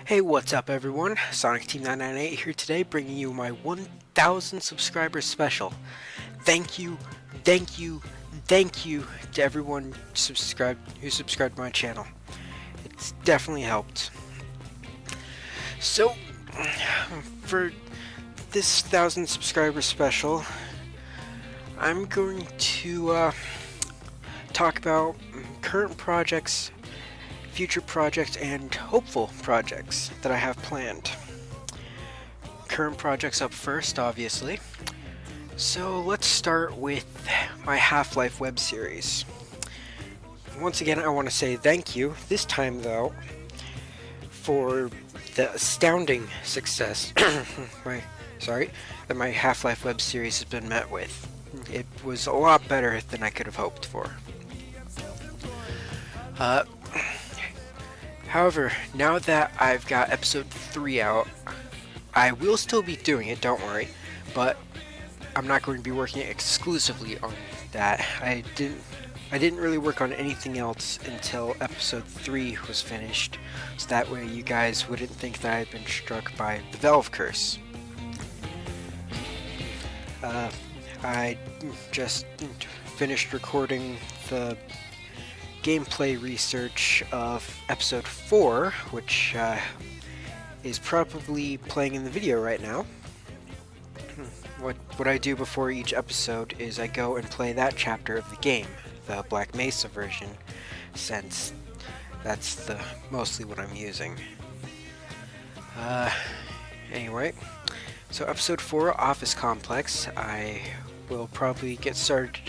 Hey, what's up everyone? Sonic Team 998 here today bringing you my 1000 subscribers special. Thank you, thank you, thank you to everyone who subscribed to my channel. It's definitely helped. So, for this 1000 subscribers special, I'm going to talk about current projects, future projects, and hopeful projects that I have planned. Current projects up first, obviously. So let's start with my Half-Life web series. Once again, I want to say thank you, this time though, for the astounding success that my Half-Life web series has been met with. It was a lot better than I could have hoped for. However, now that I've got episode 3 out, I will still be doing it, don't worry, but I'm not going to be working exclusively on that. I didn't really work on anything else until episode 3 was finished, so that way you guys wouldn't think that I had been struck by the Valve curse. I just finished recording the gameplay research of episode 4, which is probably playing in the video right now. What I do before each episode is I go and play that chapter of the game, the Black Mesa version, since that's mostly what I'm using. Anyway, so episode 4, Office Complex, I will probably get started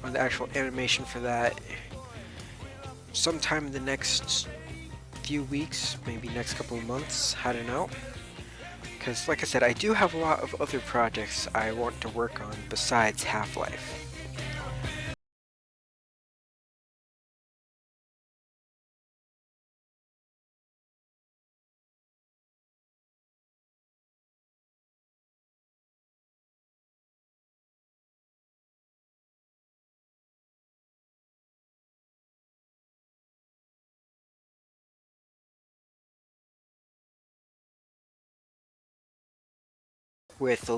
on the actual animation for that sometime in the next few weeks, maybe next couple of months, I don't know. Because, like I said, I do have a lot of other projects I want to work on besides Half-Life. With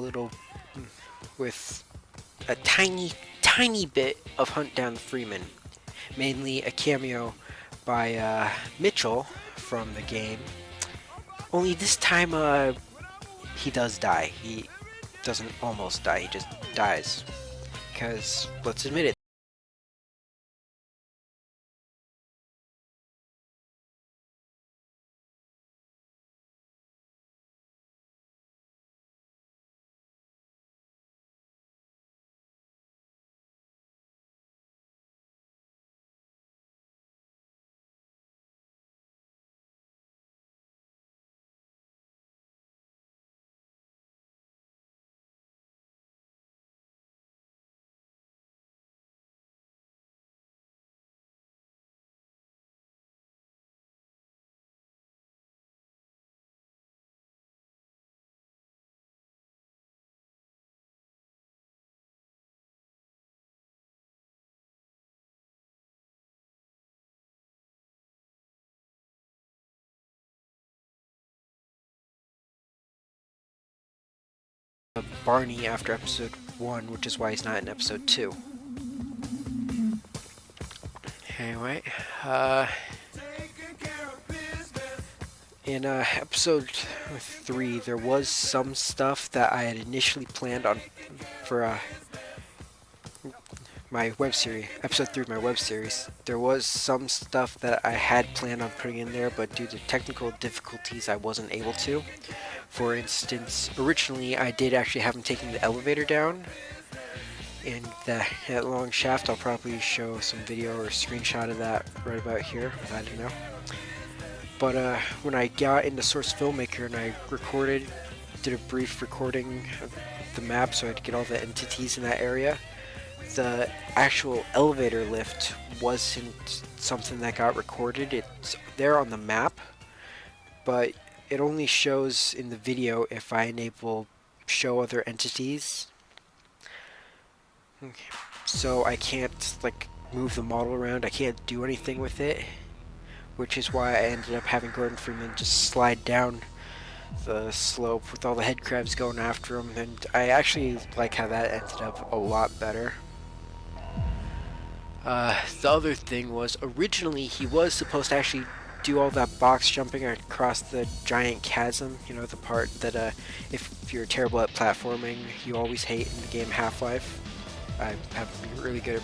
a tiny bit of Hunt Down the Freeman. Mainly a cameo by Mitchell from the game. Only this time, he does die. He doesn't almost die, he just dies. Because, let's admit it, Barney after episode 1, which is why he's not in episode 2. Anyway, in episode 3, there was some stuff that I had initially planned on for my web series, episode 3 of my web series. There was some stuff that I had planned on putting in there, but due to technical difficulties, I wasn't able to. For instance, originally I did actually have him taking the elevator down, and that long shaft. I'll probably show some video or screenshot of that right about here. I don't know. But when I got into Source Filmmaker and I did a brief recording of the map so I could get all the entities in that area, the actual elevator lift wasn't something that got recorded. It's there on the map, but it only shows in the video if I enable show other entities. So I can't like move the model around, I can't do anything with it. which is why I ended up having Gordon Freeman just slide down the slope with all the head crabs going after him, and I actually like how that ended up a lot better. The other thing was, originally he was supposed to actually do all that box jumping across the giant chasm, you know, the part that if you're terrible at platforming, you always hate in the game Half-Life. I happen to be really good at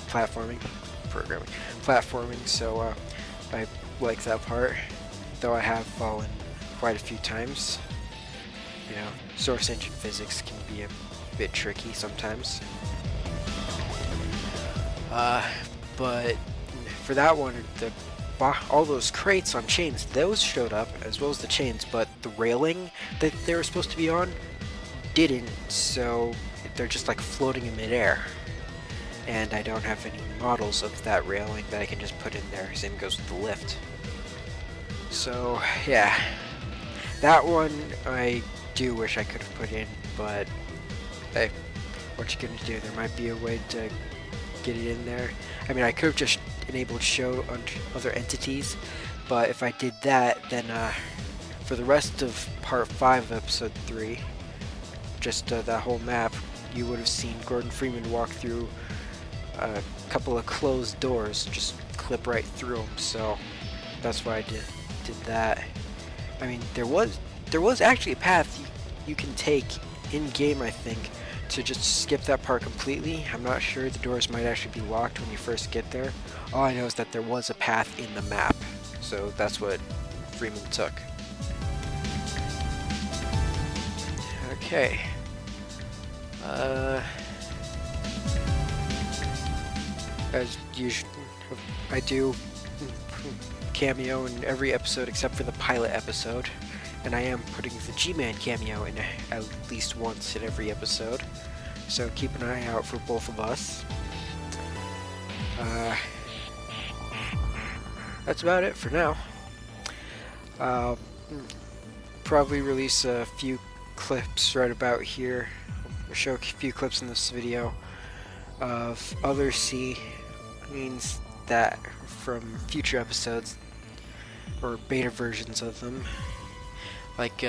platforming, so I like that part, though I have fallen quite a few times. You know, source engine physics can be a bit tricky sometimes. But for that one, all those crates on chains, those showed up, as well as the chains, but the railing that they were supposed to be on didn't, so they're just like floating in midair. And I don't have any models of that railing that I can just put in there. Same goes with the lift. So, yeah. That one I do wish I could have put in, but hey, what you gonna do? There might be a way to get it in there. I mean, I could have just enabled show on other entities, but if I did that, then for the rest of part 5 of episode 3, just that whole map, you would have seen Gordon Freeman walk through a couple of closed doors, just clip right through them. So that's why I did that. I mean, there was actually a path you can take in game, I think, to just skip that part completely. I'm not sure, the doors might actually be locked when you first get there. All I know is that there was a path in the map, so that's what Freeman took. Okay. As usual, I do cameo in every episode except for the pilot episode, and I am putting the G-Man cameo in at least once in every episode, so keep an eye out for both of us. That's about it for now. I'll probably release a few clips right about here. I'll show a few clips in this video of other scenes that from future episodes, or beta versions of them. Like,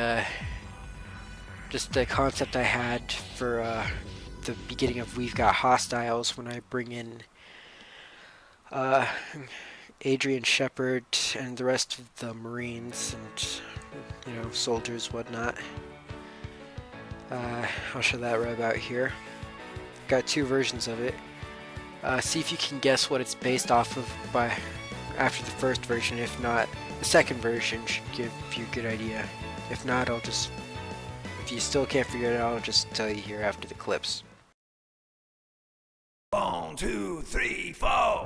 just the concept I had for the beginning of We've Got Hostiles, when I bring in Adrian Shepard and the rest of the Marines and, you know, soldiers, whatnot. I'll show that right about here. Got 2 versions of it. See if you can guess what it's based off of after the first version. If not, the second version should give you a good idea. If not, if you still can't figure it out, I'll just tell you here after the clips. 1, 2, 3, 4.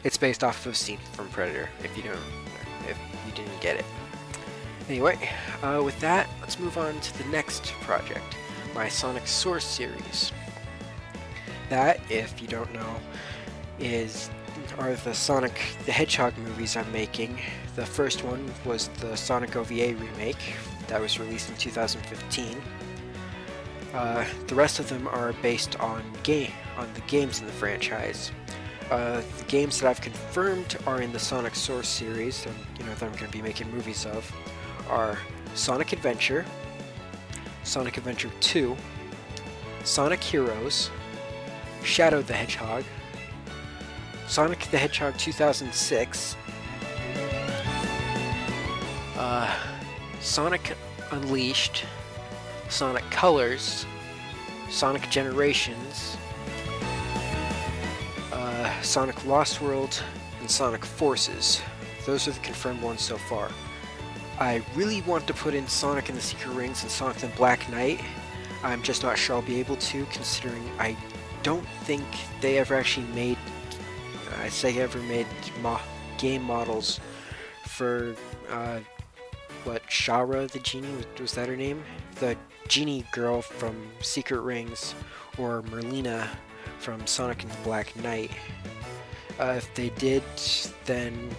It's based off of a scene from Predator, if you didn't get it. Anyway, with that, let's move on to the next project, my Sonic Source series. That, if you don't know, are the Sonic the Hedgehog movies I'm making. The first one was the Sonic OVA remake that was released in 2015. The rest of them are based on the games in the franchise. The games that I've confirmed are in the Sonic Source series, and that I'm going to be making movies of, are Sonic Adventure, Sonic Adventure 2, Sonic Heroes, Shadow the Hedgehog, Sonic the Hedgehog 2006, Sonic Unleashed, Sonic Colors, Sonic Generations, Sonic Lost World, and Sonic Forces. Those are the confirmed ones so far. I really want to put in Sonic and the Secret Rings and Sonic the Black Knight. I'm just not sure I'll be able to, considering I don't think they ever actually made, Sega ever made game models for, Shara the Genie, was that her name? The Genie girl from Secret Rings, or Merlina from Sonic and the Black Knight. If they did, then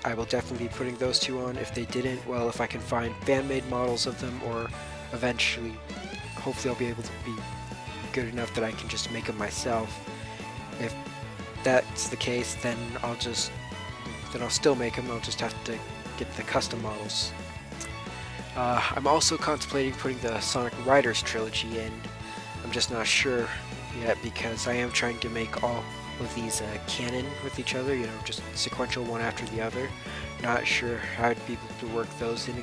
I will definitely be putting those two on. If they didn't, well, if I can find fan-made models of them, or eventually, hopefully I'll be able to be good enough that I can just make them myself. If that's the case, then I'll still make them. I'll just have to get the custom models. I'm also contemplating putting the Sonic Riders trilogy in. I'm just not sure yet, because I am trying to make all of these canon with each other, you know, just sequential one after the other. Not sure how I'd be able to work those in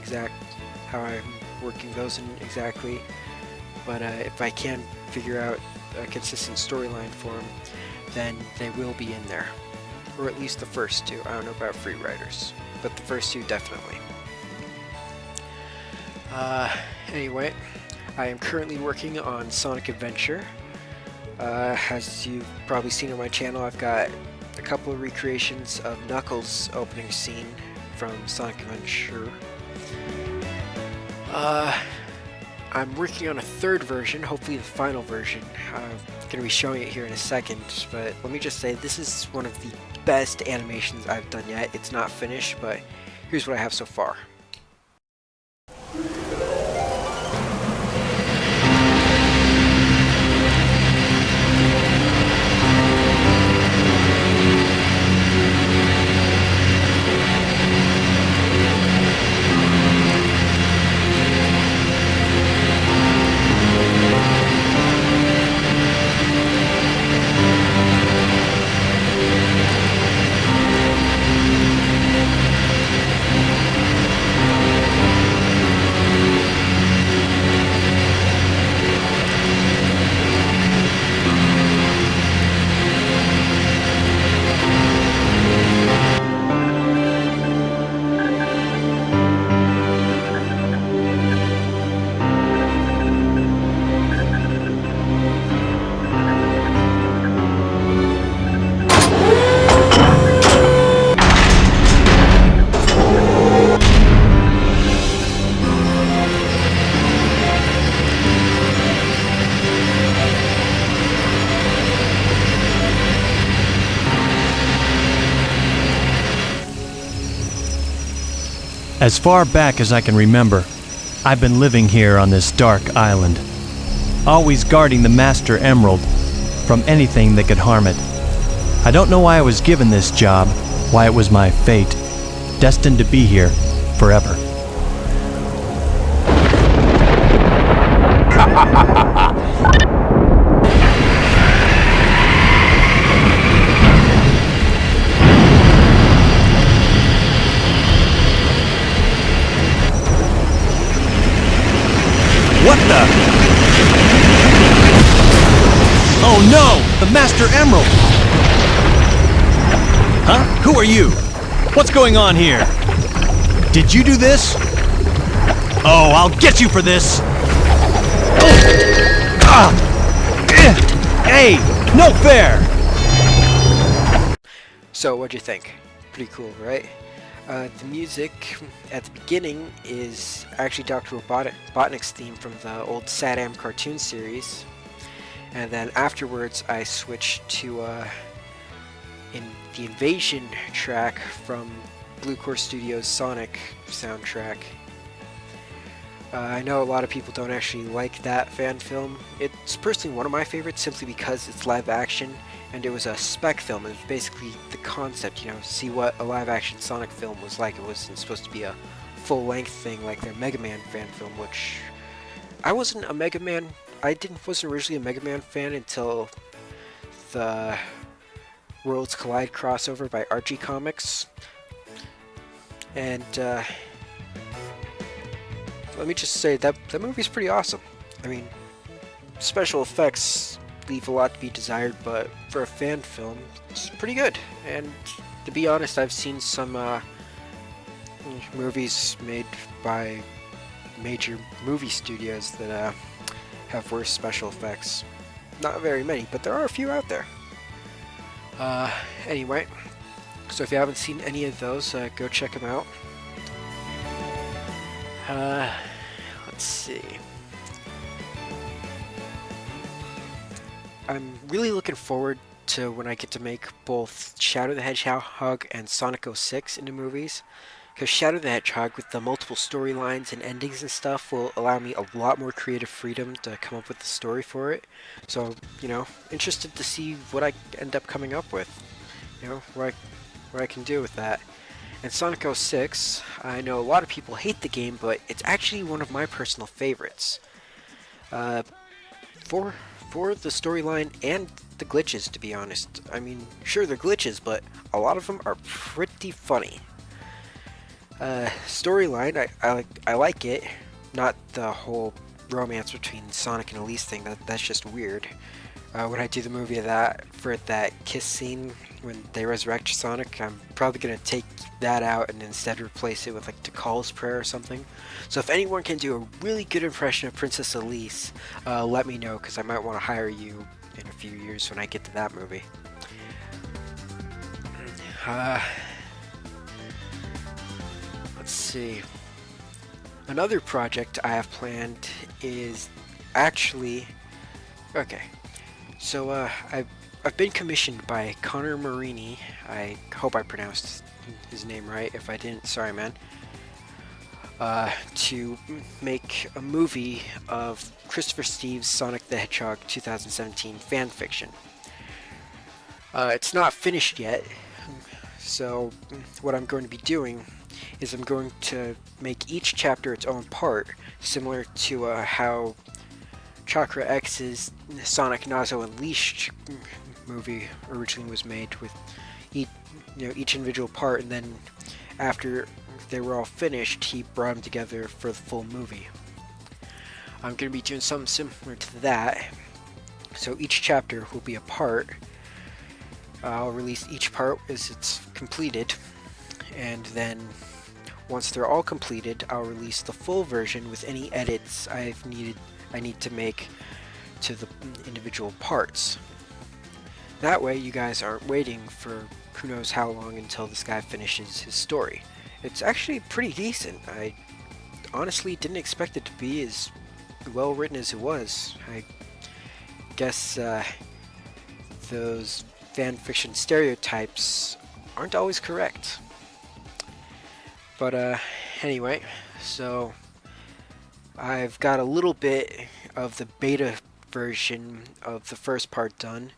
how I'm working those in exactly, but if I can figure out a consistent storyline for them, then they will be in there. Or at least the first two. I don't know about Free Riders, but the first two definitely. Anyway, I am currently working on Sonic Adventure. As you've probably seen on my channel, I've got a couple of recreations of Knuckles' opening scene from Sonic Adventure. I'm working on a third version, hopefully the final version. I'm going to be showing it here in a second, but let me just say this is one of the best animations I've done yet. It's not finished, but here's what I have so far. As far back as I can remember, I've been living here on this dark island, always guarding the Master Emerald from anything that could harm it. I don't know why I was given this job, why it was my fate, destined to be here forever. What the? Oh no! The Master Emerald! Huh? Who are you? What's going on here? Did you do this? Oh, I'll get you for this! Oh. Ah. Hey! No fair! So, what'd you think? Pretty cool, right? The music at the beginning is actually Dr. Robotnik's theme from the old Sadam cartoon series, and then afterwards I switched to in the Invasion track from Blue Core Studios' Sonic soundtrack. I know a lot of people don't actually like that fan film. It's personally one of my favorites simply because it's live action and it was a spec film. It was basically the concept, you know, see what a live action Sonic film was like. It wasn't supposed to be a full length thing like their Mega Man fan film, which I wasn't a Mega Man. Wasn't originally a Mega Man fan until the Worlds Collide crossover by Archie Comics. And let me just say that movie's pretty awesome. I mean, special effects leave a lot to be desired, but for a fan film, it's pretty good. And to be honest, I've seen some movies made by major movie studios that have worse special effects. Not very many, but there are a few out there. Anyway, so if you haven't seen any of those, go check them out. Let's see. I'm really looking forward to when I get to make both Shadow the Hedgehog and Sonic 06 into movies. Because Shadow the Hedgehog, with the multiple storylines and endings and stuff, will allow me a lot more creative freedom to come up with the story for it. So, you know, interested to see what I end up coming up with. You know, what I can do with that. And Sonic 06, I know a lot of people hate the game, but it's actually one of my personal favorites. For the storyline and the glitches, to be honest. I mean, sure, they're glitches, but a lot of them are pretty funny. Storyline, I like it. Not the whole romance between Sonic and Elise thing. That's just weird. When I do the movie of that, for that kiss scene when they resurrect Sonic, I'm probably gonna take that out and instead replace it with like Tikal's prayer or something. So if anyone can do a really good impression of Princess Elise, let me know, because I might want to hire you in a few years when I get to that movie. Let's see. Another project I have planned is actually... Okay. So, I've been commissioned by Connor Marini. I hope I pronounced his name right. If I didn't, sorry, man. To make a movie of Christopher Steve's Sonic the Hedgehog 2017 fanfiction. It's not finished yet, so what I'm going to be doing is I'm going to make each chapter its own part, similar to how Chakra X's Sonic Nazo Unleashed movie originally was made, with each individual part, and then after they were all finished, he brought them together for the full movie. I'm going to be doing something similar to that, so each chapter will be a part. I'll release each part as it's completed, and then once they're all completed, I'll release the full version with any edits I need to make to the individual parts. That way you guys aren't waiting for who knows how long until this guy finishes his story. It's actually pretty decent. I honestly didn't expect it to be as well written as it was. I guess those fanfiction stereotypes aren't always correct. But anyway, so I've got a little bit of the beta version of the first part done.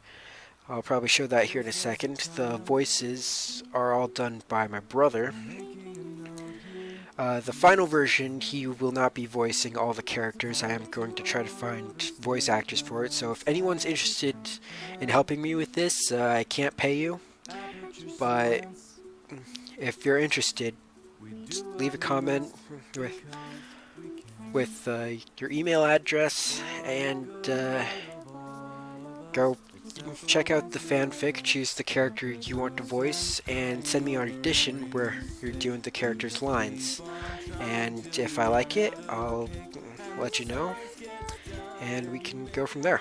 I'll probably show that here in a second. The voices are all done by my brother. The final version, he will not be voicing all the characters. I am going to try to find voice actors for it. So if anyone's interested in helping me with this, I can't pay you. But if you're interested, just leave a comment with your email address, and go check out the fanfic, choose the character you want to voice, and send me an audition where you're doing the character's lines. And if I like it, I'll let you know, and we can go from there.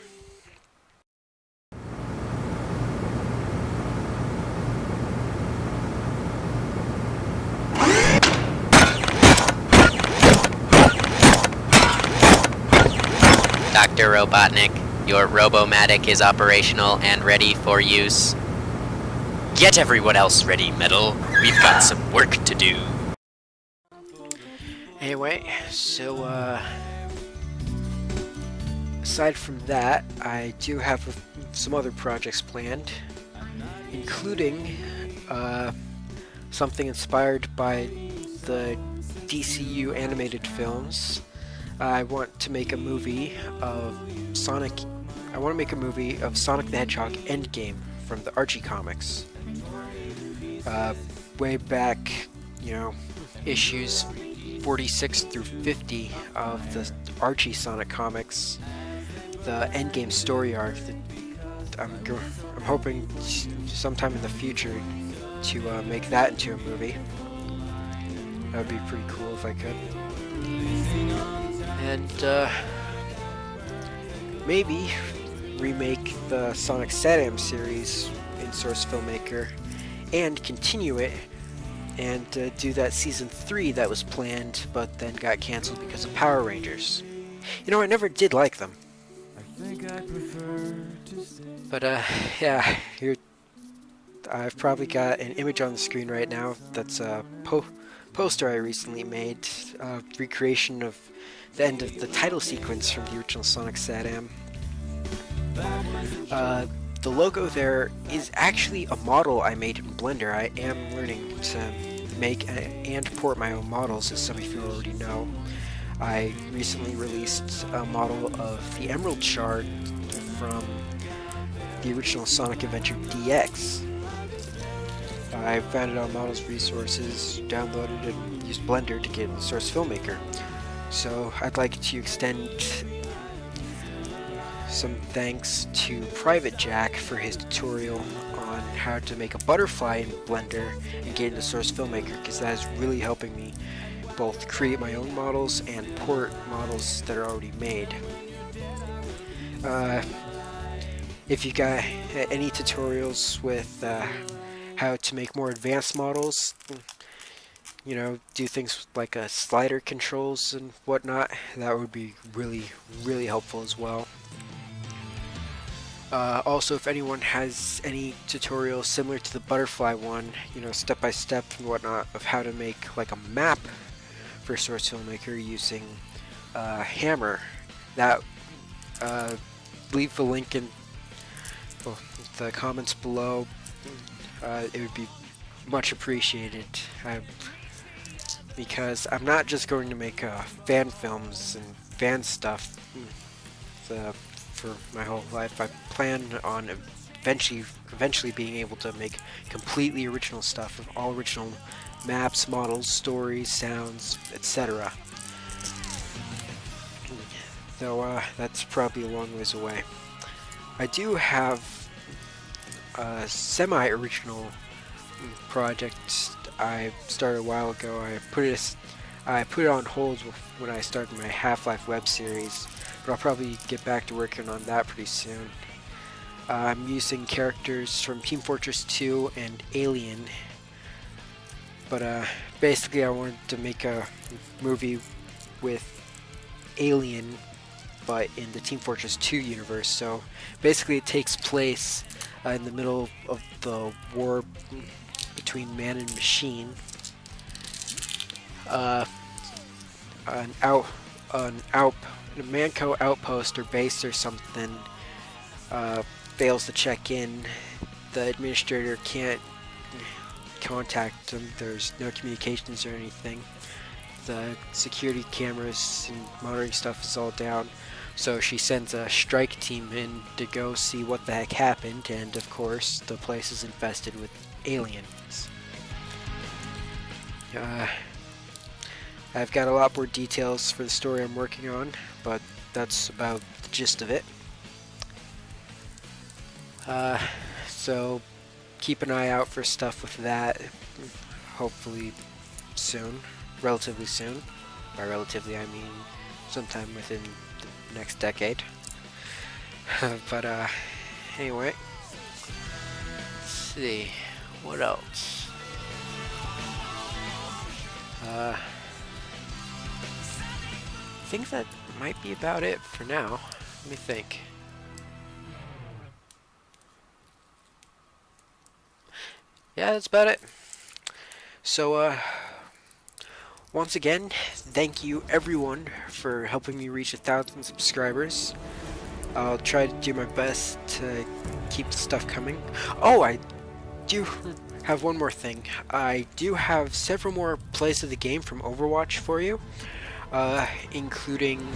Dr. Robotnik, your Robomatic is operational and ready for use. Get everyone else ready, Metal. We've got some work to do. Anyway, so aside from that, I do have some other projects planned, including something inspired by the DCU animated films. I want to make a movie of Sonic. I want to make a movie of Sonic the Hedgehog Endgame from the Archie comics. Way back, issues 46 through 50 of the Archie Sonic comics. the endgame story arc that I'm hoping sometime in the future to make that into a movie. That would be pretty cool if I could. And maybe remake the Sonic SatAM series in Source Filmmaker and continue it and do that season 3 that was planned but then got cancelled because of Power Rangers. You know, I never did like them. But yeah, here I've probably got an image on the screen right now that's a poster I recently made, recreation of the end of the title sequence from the original Sonic SatAM. The logo there is actually a model I made in Blender. I am learning to make and port my own models, as some of you already know. I recently released a model of the Emerald Shard from the original Sonic Adventure DX. I found it on Models Resources, downloaded it, and used Blender to get in the Source Filmmaker. So I'd like to extend some thanks to Private Jack for his tutorial on how to make a butterfly in Blender and get into Source Filmmaker, because that is really helping me both create my own models and port models that are already made. If you got any tutorials with how to make more advanced models, you know, do things like slider controls and whatnot, that would be really, really helpful as well. Also, if anyone has any tutorials similar to the butterfly one, you know, step by step and whatnot, of how to make like a map for Source Filmmaker using Hammer, that leave the link in the comments below. It would be much appreciated, because I'm not just going to make fan films and fan stuff for my whole life. I plan on eventually being able to make completely original stuff, of all original maps, models, stories, sounds, etc. Though that's probably a long ways away. I do have a semi-original project I started a while ago. I put it on hold when I started my Half-Life web series, but I'll probably get back to working on that pretty soon. I'm using characters from Team Fortress 2 and Alien, but basically I wanted to make a movie with Alien, but in the Team Fortress 2 universe. So basically it takes place in the middle of the war between man and machine. A Manco outpost or base or something fails to check in. The administrator can't contact them. There's no communications or anything. The security cameras and monitoring stuff is all down. So she sends a strike team in to go see what the heck happened, and of course the place is infested with aliens. I've got a lot more details for the story I'm working on, but that's about the gist of it. So keep an eye out for stuff with that, hopefully soon, relatively soon. By relatively I mean sometime within the next decade. But anyway, let's see, what else? I think that might be about it for now. Let me think. Yeah, that's about it. So, once again, thank you everyone for helping me reach 1,000 subscribers. I'll try to do my best to keep the stuff coming. Oh, I do have one more thing. I do have several more plays of the game from Overwatch for you, including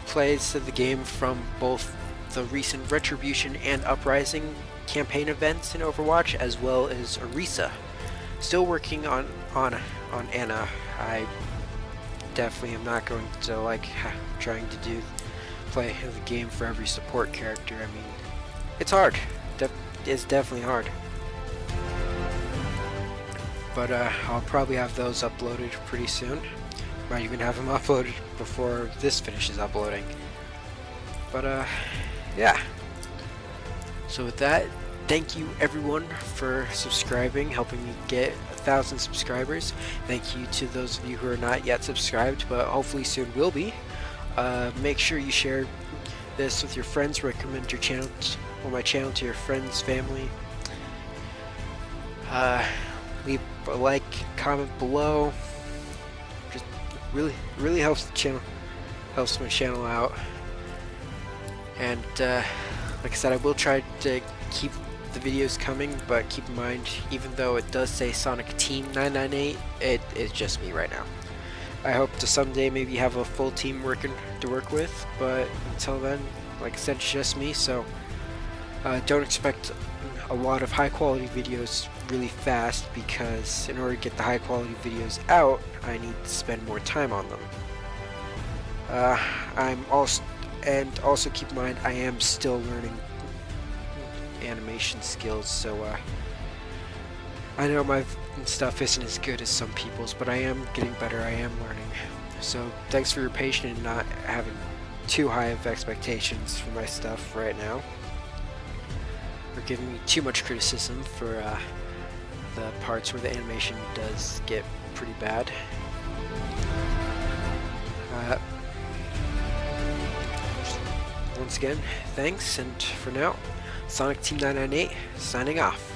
plays of the game from both the recent Retribution and Uprising campaign events in Overwatch, as well as Orisa. Still working on Anna. I definitely am not going to like trying to do play the game for every support character. I mean, it's hard. It's definitely hard. But I'll probably have those uploaded pretty soon. Might even have them uploaded before this finishes uploading. But yeah. So with that, thank you everyone for subscribing, helping me get 1,000 subscribers. Thank you to those of you who are not yet subscribed, but hopefully soon will be. Make sure you share this with your friends. Recommend your channel, or my channel, to your friends, family. Leave a like, comment below. Just really helps the channel, helps my channel out. And like I said, I will try to keep the videos coming, but keep in mind, even though it does say Sonic Team 998, it is just me right now. I hope to someday maybe have a full team to work with, but until then, like I said, it's just me, so don't expect a lot of high quality videos really fast, because in order to get the high quality videos out, I need to spend more time on them. Also keep in mind, I am still learning animation skills, so I know my stuff isn't as good as some people's, but I am getting better. I am learning. So thanks for your patience and not having too high of expectations for my stuff right now, or giving me too much criticism for the parts where the animation does get pretty bad. Once again, thanks, and for now, Sonic Team 998 signing off.